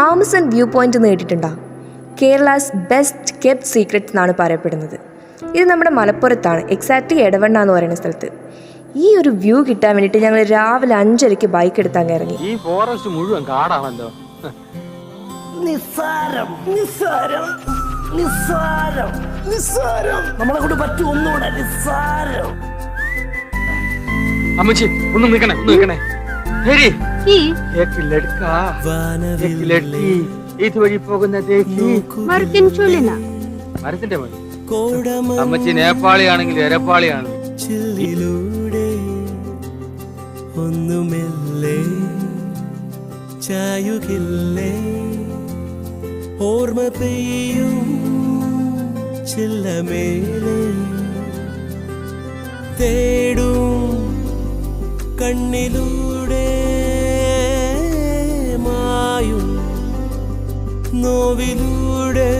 Amazon view point നേടിയിട്ടുണ്ടോ? Kerala's best kept secrets എന്നാണ് പറയപ്പെടുന്നത്. ഇത് നമ്മുടെ മലപ്പുറത്താണ്, എക്സാക്ട്ലി എടവണ്ണ എന്ന് പറയുന്ന സ്ഥലത്ത്. ഈ ഒരു വ്യൂ കിട്ടാൻ വേണ്ടിയിട്ട് ഞങ്ങൾ രാവിലെ 5:30 ബൈക്ക് എടുത്ത് അങ്ങ് ഇറങ്ങി. ഈ ഫോറസ്റ്റ് മുഴുവൻ കാടാണല്ലോ. നിസ്സാരം നിസ്സാരം നിസ്സാരം നിസ്സാരം നമ്മളെ കൊണ്ട് പറ്റും ഒന്നുകൂടെ നിസ്സാരം. അമ്മച്ചി ഒന്ന് നിൽക്കണേ. ഇതുവഴി പോകുന്ന മരത്തിന്റെ മതി. അമ്മച്ചി നേപ്പാളിയാണെങ്കിൽ എരപ്പാളിയാണ്. ഒന്നുമില്ലേ ചായുകില്ലേ ഓർമ്മ പെയ്യും ചില്ലമേലെ തേടും കണ്ണിലൂടെ മായും നോവിലൂടെ